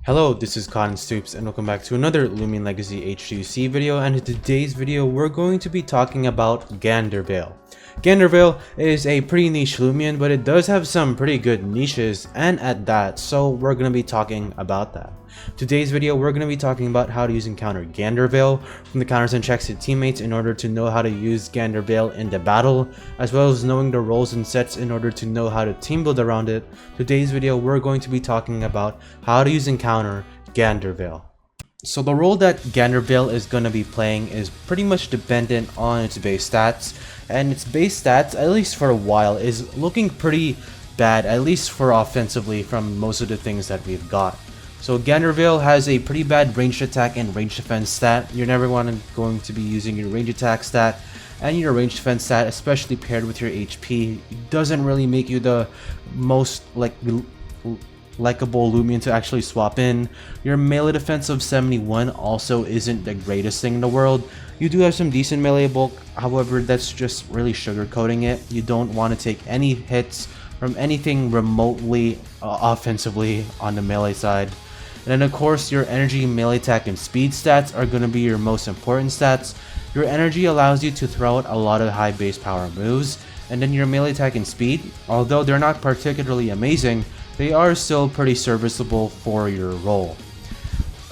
Hello, this is Cotton Stoops and welcome back to another Lumion Legacy HTUC video, and in today's video we're going to be talking about Ganderveil. Ganderveil is a pretty niche Lumion, but it does have some pretty good niches and at that, so we're going to be talking about that. Today's video we're going to be talking about how to use and counter Ganderveil, from the counters and checks to teammates in order to know how to use Ganderveil in the battle, as well as knowing the roles and sets in order to know how to team build around it. Today's video we're going to be talking about how to use and counter Ganderveil. So the role that Ganderveil is going to be playing is pretty much dependent on its base stats, and its base stats, at least for a while, is looking pretty bad, at least for offensively, from most of the things that we've got. So Ganderveil has a pretty bad ranged attack and ranged defense stat. You're never going to be using your ranged attack stat and your ranged defense stat, especially paired with your HP. It doesn't really make you the most likable Lumion to actually swap in. Your melee defense of 71 also isn't the greatest thing in the world. You do have some decent melee bulk, however that's just really sugarcoating it. You don't want to take any hits from anything remotely offensively on the melee side. And then of course your energy, melee attack, and speed stats are going to be your most important stats. Your energy allows you to throw out a lot of high base power moves, and then your melee attack and speed, although they're not particularly amazing, they are still pretty serviceable for your role.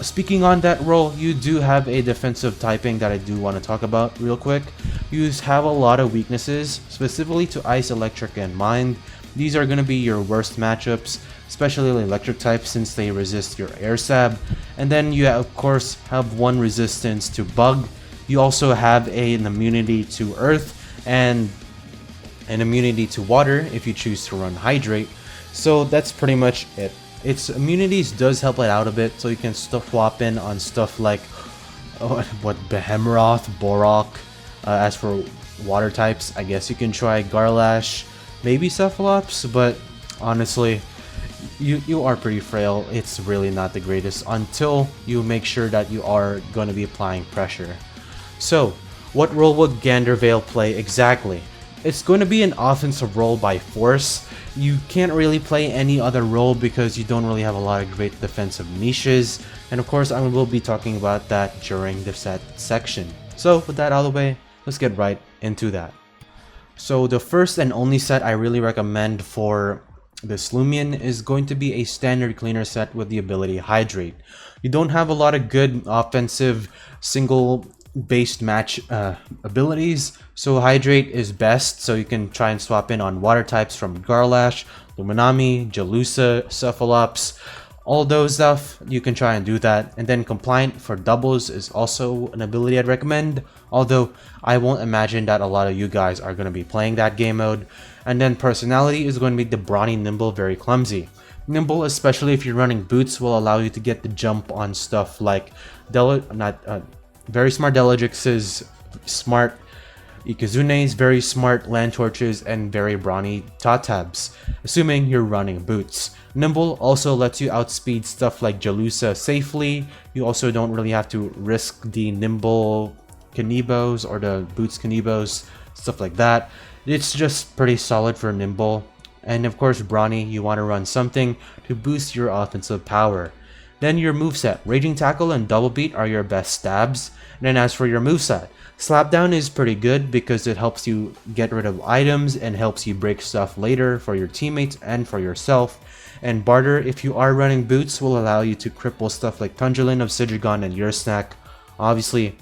Speaking on that role, you do have a defensive typing that I do want to talk about real quick. You have a lot of weaknesses, specifically to Ice, Electric, and Mind. These are going to be your worst matchups, especially electric types since they resist your air sab. And then you of course have one resistance to bug. You also have an immunity to earth and an immunity to water if you choose to run hydrate. So that's pretty much it. Its immunities does help it out a bit, so you can swap in on stuff like Behemoth, Borok. As for water types, I guess you can try Garlash, maybe Cephalops, but honestly, you are pretty frail. It's really not the greatest until you make sure that you are going to be applying pressure. So, what role would Ganderveil play exactly? It's going to be an offensive role by force. You can't really play any other role because you don't really have a lot of great defensive niches, and of course I will be talking about that during the set section. So with that out of the way, let's get right into that. So the first and only set I really recommend for this Lumion is going to be a standard cleaner set with the ability Hydrate. You don't have a lot of good offensive single based match abilities, so Hydrate is best, so you can try and swap in on water types from Garlash, Luminami, Jalusa, Cephalops, all those stuff. You can try and do that. And then Compliant for doubles is also an ability I'd recommend, although I won't imagine that a lot of you guys are going to be playing that game mode. And then Personality is going to be the Brawny, Nimble, Very Clumsy. Nimble, especially if you're running boots, will allow you to get the jump on stuff like Very Smart Delagix's smart Ikazune's very smart land torches and very brawny Tatabs, assuming you're running boots. Nimble also lets you outspeed stuff like Jalusa safely. You also don't really have to risk the Nimble Kanibos or the Boots Kanibos, stuff like that. It's just pretty solid for Nimble. And of course Brawny, you want to run something to boost your offensive power. Then your moveset, Raging Tackle and Double Beat are your best stabs. And then as for your moveset, Slapdown is pretty good because it helps you get rid of items and helps you break stuff later for your teammates and for yourself. And Barter, if you are running boots, will allow you to cripple stuff like Tundrelin of Sidrigon and Yursnack. Obviously,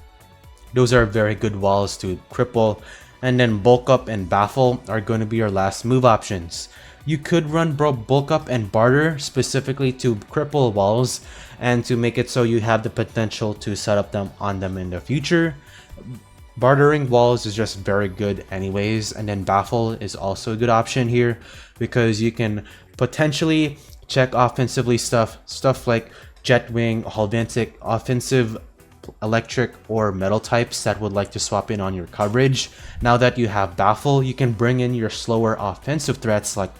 those are very good walls to cripple. And then Bulk Up and Baffle are going to be your last move options. You could run Bulk Up and Barter specifically to cripple walls and to make it so you have the potential to set up them on them in the future. Bartering walls is just very good anyways, and then Baffle is also a good option here because you can potentially check offensively stuff like Jetwing, Halvantic, offensive electric or metal types that would like to swap in on your coverage. Now that you have Baffle, you can bring in your slower offensive threats like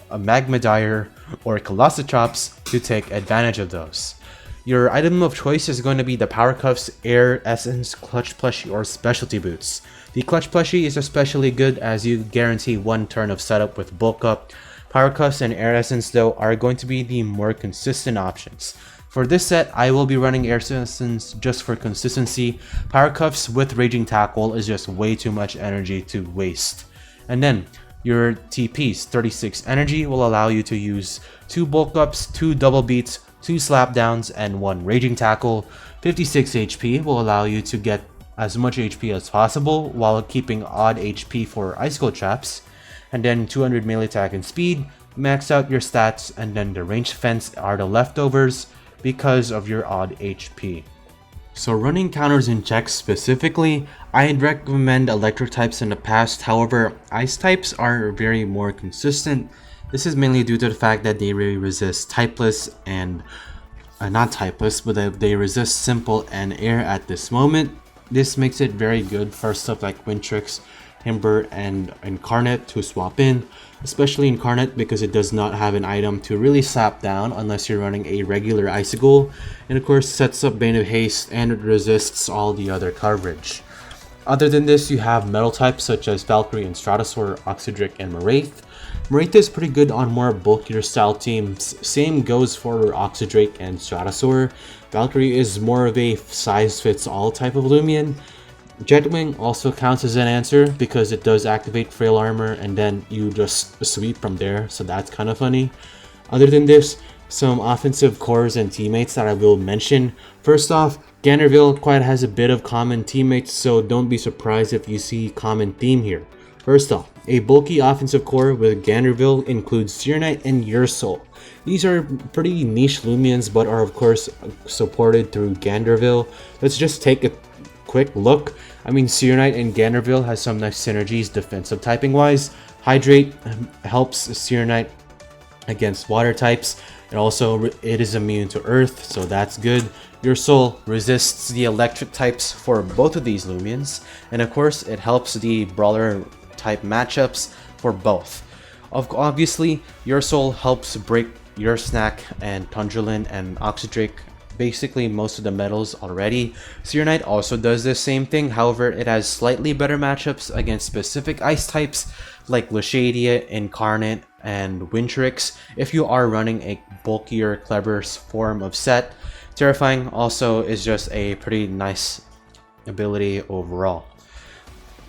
a Magmadier or Colossotrops to take advantage of those. Your item of choice is going to be the Power Cuffs, Air Essence, Clutch Plushie, or Specialty Boots. The Clutch Plushie is especially good as you guarantee one turn of setup with Bulk Up. Power Cuffs and Air Essence though are going to be the more consistent options. For this set, I will be running Air Resistance just for consistency. Power Cuffs with Raging Tackle is just way too much energy to waste. And then your TP's 36 energy will allow you to use 2 bulk ups, 2 double beats, 2 slap downs, and 1 Raging Tackle. 56 HP will allow you to get as much HP as possible while keeping odd HP for Icicle Traps. And then 200 melee attack and speed, max out your stats, and then the ranged fence are the leftovers because of your odd HP. So running counters in checks specifically, I'd recommend electric types in the past, however ice types are very more consistent. This is mainly due to the fact that they really resist typeless and not typeless, but they resist simple and air at this moment. This makes it very good for stuff like Wintrix, Timber, and Incarnate to swap in, especially Incarnate because it does not have an item to really slap down unless you're running a regular Icicle, and of course sets up Bane of Haste and it resists all the other coverage. Other than this, you have metal types such as Valkyrie and Stratosaur, Oxydric, and Wraith. Wraith is pretty good on more bulkier style teams, same goes for Oxydric and Stratosaur. Valkyrie is more of a size fits all type of Lumion. Jetwing also counts as an answer because it does activate Frail Armor and then you just sweep from there, so that's kind of funny. Other than this, some offensive cores and teammates that I will mention. First off, Ganderveil quite has a bit of common teammates, so don't be surprised if you see common theme here. First off, a bulky offensive core with Ganderveil includes Seer Knight and Ursul. These are pretty niche Lumions but are of course supported through Ganderveil. Let's just take a quick look. I mean, Seer Knight and Ganderveil has some nice synergies defensive typing wise. Hydrate helps Seer Knight against water types, and also it is immune to earth, so that's good. Ursul resists the electric types for both of these Lumions, and of course it helps the brawler type matchups for both. Obviously, Ursul helps break Ursnack and Tundralin and Oxydric, basically most of the metals already. Seer Knight also does the same thing, however it has slightly better matchups against specific ice types like Lashadia, Incarnate, and Wintrix if you are running a bulkier, clever form of set. Terrifying also is just a pretty nice ability overall.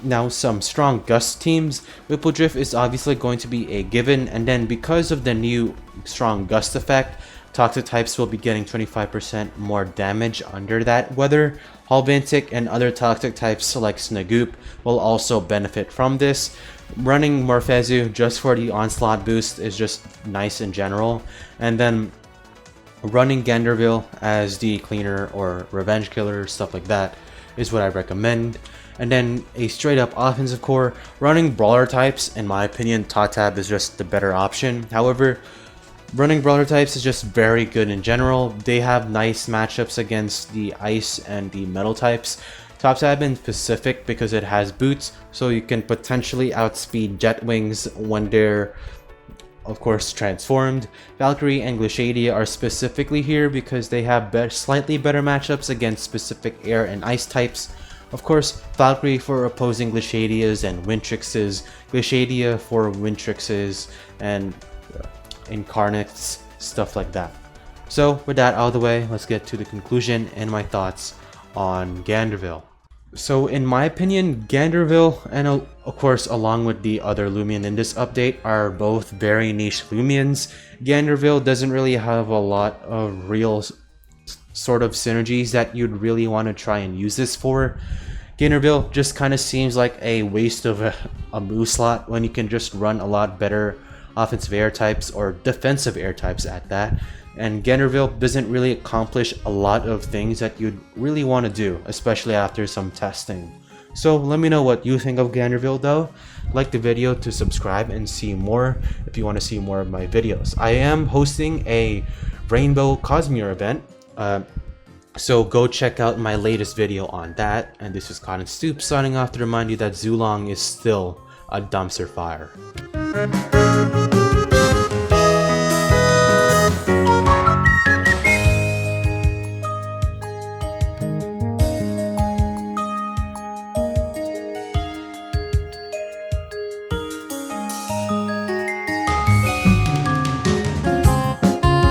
Now, some strong gust teams, Whippledrift is obviously going to be a given, and then because of the new strong gust effect, toxic types will be getting 25% more damage under that weather. Halvantic and other toxic types like Snagoop will also benefit from this. Running Morphezu just for the onslaught boost is just nice in general, and then running Ganderveil as the cleaner or revenge killer, stuff like that, is what I recommend. And then a straight up offensive core, running brawler types, in my opinion, Tatab is just the better option. However, running brawler types is just very good in general. They have nice matchups against the ice and the metal types. Tatab in specific because it has boots, so you can potentially outspeed Jetwings when they're of course transformed. Valkyrie and Glishadia are specifically here because they have slightly better matchups against specific air and ice types. Of course, Valkyrie for opposing Glishadias and Wintrixes, Glishadia for Wintrixes and Incarnates, stuff like that. So with that out of the way, let's get to the conclusion and my thoughts on Ganderveil. So in my opinion, Ganderveil and of course along with the other Lumion in this update are both very niche Lumions. Ganderveil doesn't really have a lot of real sort of synergies that you'd really want to try and use this for. Ganderveil just kind of seems like a waste of a move slot when you can just run a lot better offensive air types or defensive air types at that. And Ganderveil doesn't really accomplish a lot of things that you'd really want to do, especially after some testing. So let me know what you think of Ganderveil though. Like the video to subscribe and see more if you want to see more of my videos. I am hosting a Rainbow Cosmere event, so go check out my latest video on that. And this is Cotton Stoop signing off to remind you that Zulong is still a dumpster fire.